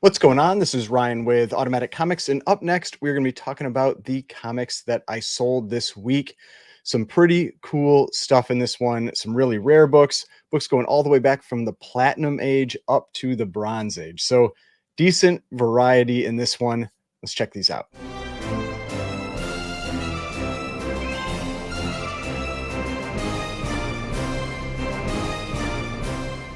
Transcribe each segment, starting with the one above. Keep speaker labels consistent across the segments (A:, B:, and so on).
A: What's going on? This is Ryan with Automatic Comics, and up next, we're going to be talking about the comics that I sold this week. Some pretty cool stuff in this one, some really rare books going all the way back from the Platinum Age up to the Bronze Age. So, decent variety in this one. Let's check these out.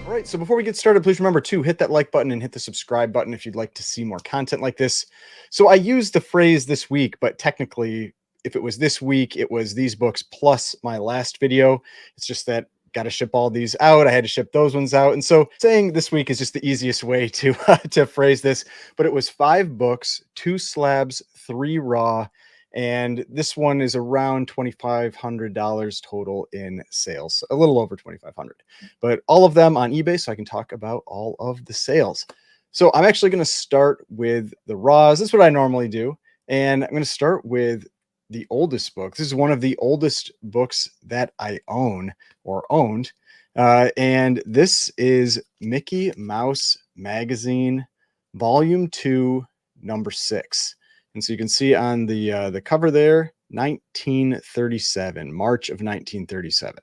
A: All right, so before we get started, please remember to hit that like button and hit the subscribe button if you'd like to see more content like this. So I used the phrase this week, but technically, if it was this week, it was these books plus my last video. It's just that got to ship all these out. I had to ship those ones out. And so saying this week is just the easiest way to to phrase this, but it was 5 books, 2 slabs, 3 raw, and this one is around $2,500 total in sales, a little over 2,500, but all of them on eBay, so I can talk about all of the sales. So I'm actually going to start with the raws. This is what I normally do, and I'm going to start with the oldest book. This is one of the oldest books that I own or owned, and this is Mickey Mouse Magazine, Volume 2, Number 6. And so you can see on the cover there, 1937, March of 1937.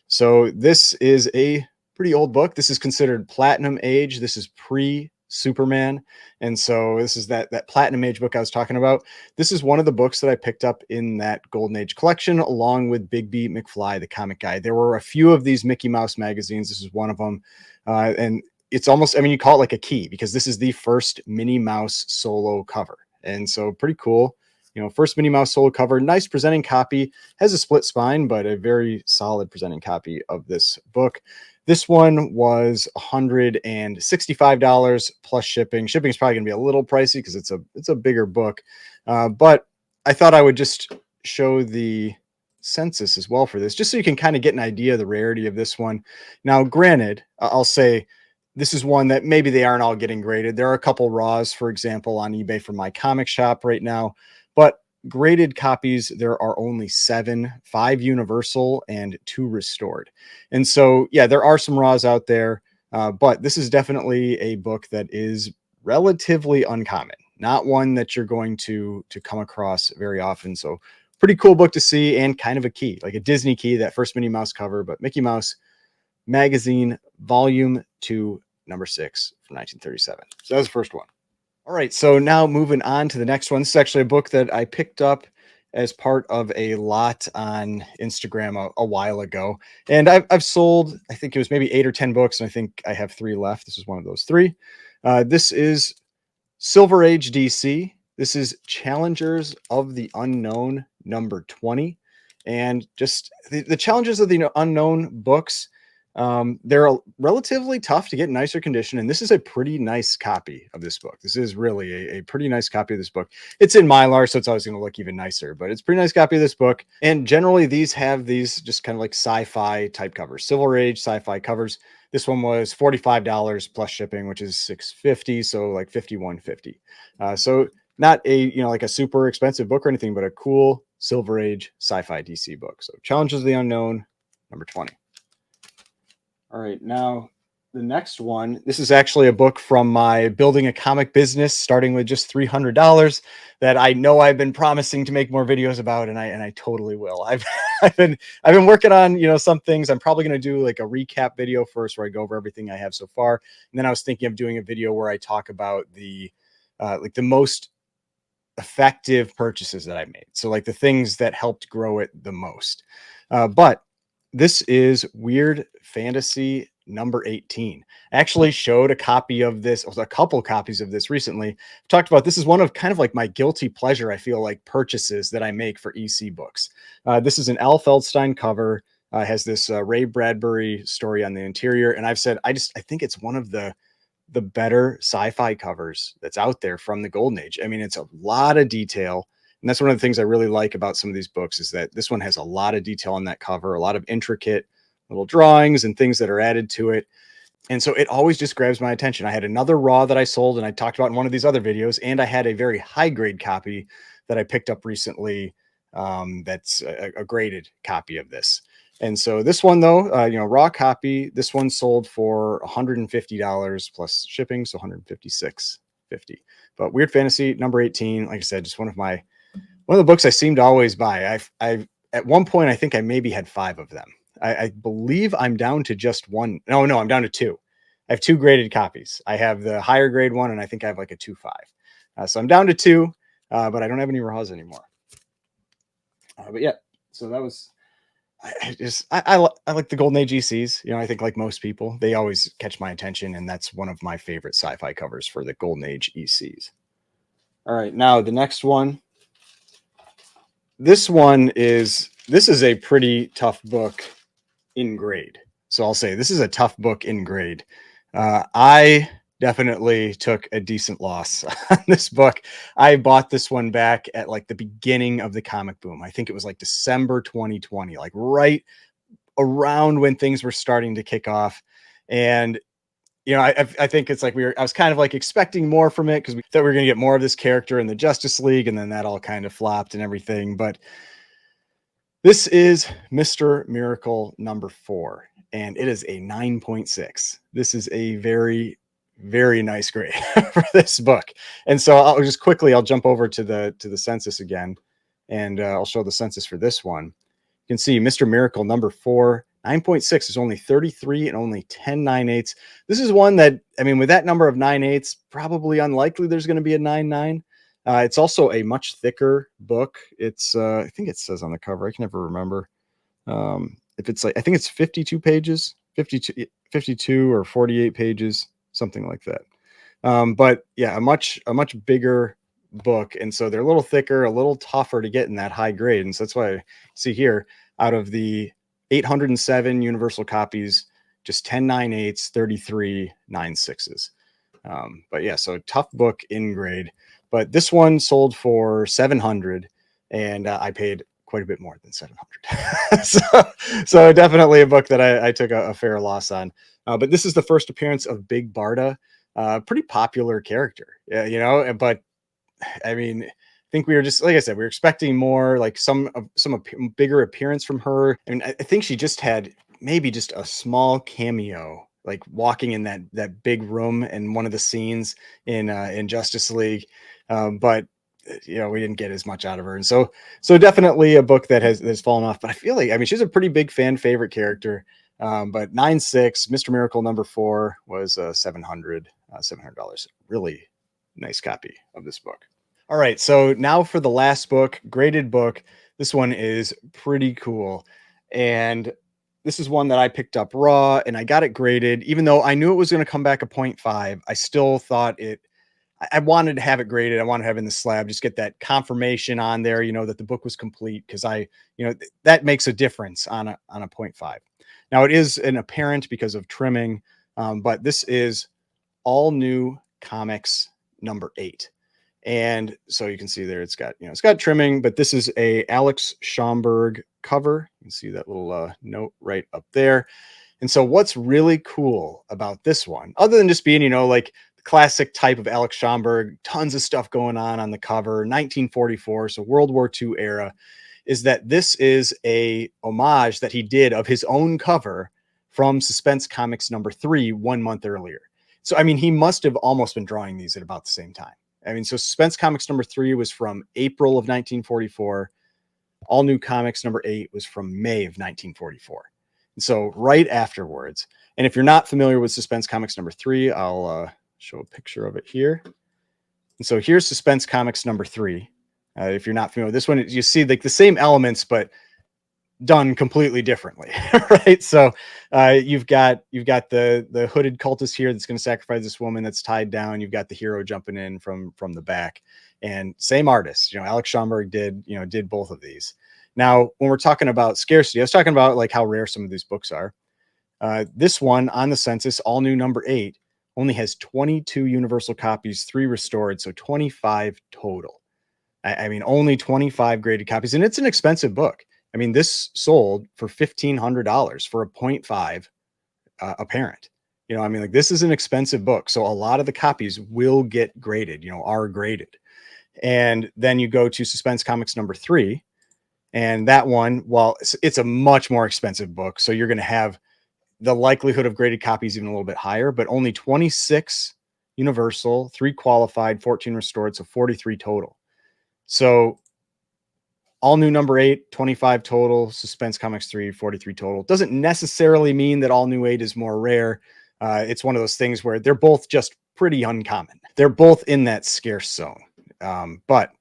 A: So this is a pretty old book. This is considered Platinum Age. This is pre-Superman. And so this is that Platinum Age book I was talking about. This is one of the books that I picked up in that Golden Age collection, along with Bigby McFly, the comic guy. There were a few of these Mickey Mouse magazines. This is one of them. And it's almost, I mean, you call it like a key because this is the first Minnie Mouse solo cover. And so pretty cool. You know, first Minnie Mouse solo cover, nice presenting copy, has a split spine, but a very solid presenting copy of this book. This one was $165 plus shipping. Shipping is probably going to be a little pricey because it's a bigger book. But I thought I would just show the census as well for this, just so you can kind of get an idea of the rarity of this one. Now, granted, I'll say this is one that maybe they aren't all getting graded. There are a couple raws, for example, on eBay from my comic shop right now, but graded copies, there are only 7, 5 universal and 2 restored. And so, yeah, there are some raws out there, but this is definitely a book that is relatively uncommon, not one that you're going to come across very often. So pretty cool book to see, and kind of a key, like a Disney key, that first Minnie Mouse cover, but Mickey Mouse Magazine, Volume 2, Number 6 from 1937. So that was the first one. All right, so now moving on to the next one. This is actually a book that I picked up as part of a lot on Instagram a while ago. And I've sold, I think it was maybe 8 or 10 books, and I think I have 3 left. This is one of those 3. This is Silver Age DC. This is Challengers of the Unknown, number 20. And just the Challengers of the Unknown books, they're relatively tough to get in nicer condition, and this is a pretty nice copy of this book. This is really a pretty nice copy of this book. It's in Mylar, so it's always going to look even nicer, but it's a pretty nice copy of this book. And generally, these have these just kind of like sci-fi type covers, Silver Age sci-fi covers. This one was $45 plus shipping, which is $650, so like $51.50. So not a like a super expensive book or anything, but a cool Silver Age sci-fi DC book. So Challenges of the Unknown, number 20. All right, now the next one. This is actually a book from my building a comic business, starting with just $300, that I know I've been promising to make more videos about, and I totally will. I've been working on some things. I'm probably going to do like a recap video first, where I go over everything I have so far, and then I was thinking of doing a video where I talk about the like the most effective purchases that I made. So like the things that helped grow it the most. But this is Weird Fantasy number 18. I actually showed a copy of this, a couple copies of this recently. I've talked about this is one of kind of like my guilty pleasure, I feel like, purchases that I make for EC books. This is an Al Feldstein cover. Has this Ray Bradbury story on the interior. And I've said, I think it's one of the better sci-fi covers that's out there from the Golden Age. I mean, it's a lot of detail. And that's one of the things I really like about some of these books, is that this one has a lot of detail on that cover, a lot of intricate little drawings and things that are added to it. And so it always just grabs my attention. I had another raw that I sold, and I talked about in one of these other videos, and I had a very high grade copy that I picked up recently. That's a graded copy of this. And so this one, though, raw copy, this one sold for $150 plus shipping, so $156. 50. But Weird Fantasy number 18, like I said, just one of the books I seem to always buy. I at one point I think I maybe had 5 of them. I believe I'm down to just one. No, I'm down to 2. I have 2 graded copies. I have the higher grade one, and I think I have like a 2.5. So I'm down to 2, but I don't have any Raws anymore. But yeah, so that was. I like the Golden Age ECs. I think like most people, they always catch my attention, and that's one of my favorite sci-fi covers for the Golden Age ECs. All right, now the next one. This is a pretty tough book in grade. So I'll say this is a tough book in grade. I definitely took a decent loss on this book. I bought this one back at like the beginning of the comic boom. I think it was like December 2020, like right around when things were starting to kick off. And I think it's like I was kind of like expecting more from it because we thought we were going to get more of this character in the Justice League, and then that all kind of flopped and everything. But this is Mr. Miracle number 4, and it is a 9.6. This is a very, very nice grade for this book. And so I'll jump over to the census again, and I'll show the census for this one. You can see Mr. Miracle number 4, 9.6 is only 33 and only 10 9/8. This is one that, I mean, with that number of 9/8, probably unlikely there's going to be a 9/9. It's also a much thicker book. It's I think it says on the cover. I can never remember if it's like, I think it's 52 pages, 52 or 48 pages, something like that. But yeah, a much bigger book, and so they're a little thicker, a little tougher to get in that high grade. And so that's why I see here, out of the 807 universal copies, just 10 9/8, 33 9/6. But yeah, so tough book in grade. But this one sold for 700, and I paid quite a bit more than 700. so definitely a book that I took a fair loss on. But this is the first appearance of Big Barda, pretty popular character, but I mean, I think we were just, like I said, we were expecting more, like some bigger appearance from her. And I think she just had maybe just a small cameo, like walking in that big room in one of the scenes in Justice League. But we didn't get as much out of her. And so definitely a book that has fallen off. But I feel like, I mean, she's a pretty big fan favorite character. But 9.6, Mr. Miracle number 4 was $700. Really nice copy of this book. All right, so now for the last book, graded book. This one is pretty cool. And this is one that I picked up raw, and I got it graded. Even though I knew it was going to come back a 0.5, I still thought I wanted to have it graded. I wanted to have it in the slab, just get that confirmation on there, that the book was complete, because that makes a difference on a 0.5. Now it is an apparent because of trimming, but this is All New Comics number 8. And so you can see there, it's got trimming, but this is a Alex Schomburg cover. You can see that little note right up there. And so what's really cool about this one, other than just being, like the classic type of Alex Schomburg, tons of stuff going on the cover, 1944, so World War II era, is that this is a homage that he did of his own cover from Suspense Comics number 3 1 month earlier. So, I mean, he must have almost been drawing these at about the same time. I mean, so Suspense Comics number 3 was from April of 1944. All New Comics number 8 was from May of 1944. And so right afterwards, and if you're not familiar with Suspense Comics number 3, I'll show a picture of it here. And so here's Suspense Comics number 3. If you're not familiar with this one, you see like the same elements, but done completely differently, right? So you've got the hooded cultist here that's going to sacrifice this woman that's tied down. You've got the hero jumping in from the back, and same artist. Alex Schomburg did both of these. Now, when we're talking about scarcity, I was talking about like how rare some of these books are. This one on the census, All New number 8, only has 22 universal copies, 3 restored, so 25 total. I mean, only 25 graded copies, and it's an expensive book. I mean, this sold for $1,500 for a 0.5 apparent. I mean, like, this is an expensive book. So a lot of the copies will get graded, are graded. And then you go to Suspense Comics number 3. And that one, well, it's a much more expensive book. So you're going to have the likelihood of graded copies even a little bit higher, but only 26 universal, 3 qualified, 14 restored, so 43 total. So all new number 8, 25 total, Suspense Comics 3, 43 total. Doesn't necessarily mean that all new 8 is more rare. It's one of those things where they're both just pretty uncommon. They're both in that scarce zone. But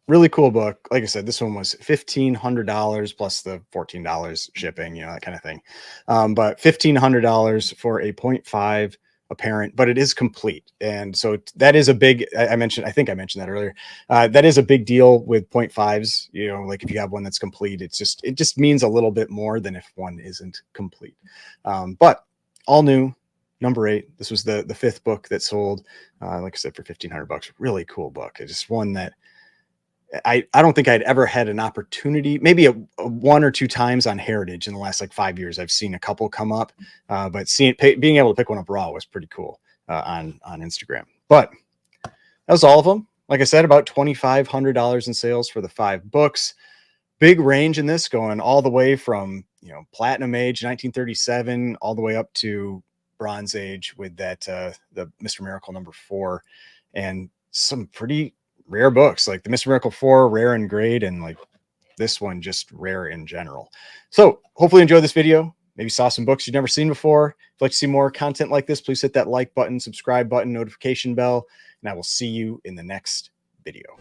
A: really cool book. Like I said, this one was $1,500 plus the $14 shipping, that kind of thing. But $1,500 for a 0.5 apparent, but it is complete. And so that is a big, I think I mentioned that earlier. That is a big deal with 0.5s, like if you have one that's complete, it just means a little bit more than if one isn't complete. But all new, number 8. This was the 5th book that sold, like I said, for $1,500. Really cool book. It's just one that I don't think I'd ever had an opportunity, maybe a 1 or 2 times on Heritage in the last like 5 years. I've seen a couple come up, but being able to pick one up raw was pretty cool on Instagram. But that was all of them. Like I said, about $2,500 in sales for the 5 books. Big range in this, going all the way from Platinum Age 1937 all the way up to Bronze Age with that the Mr. Miracle #4, and some pretty rare books like the Mr. Miracle 4, rare and grade, and like this one just rare in general. So hopefully you enjoyed this video. Maybe saw some books you've never seen before. If you'd like to see more content like this, please hit that like button, subscribe button, notification bell, and I will see you in the next video.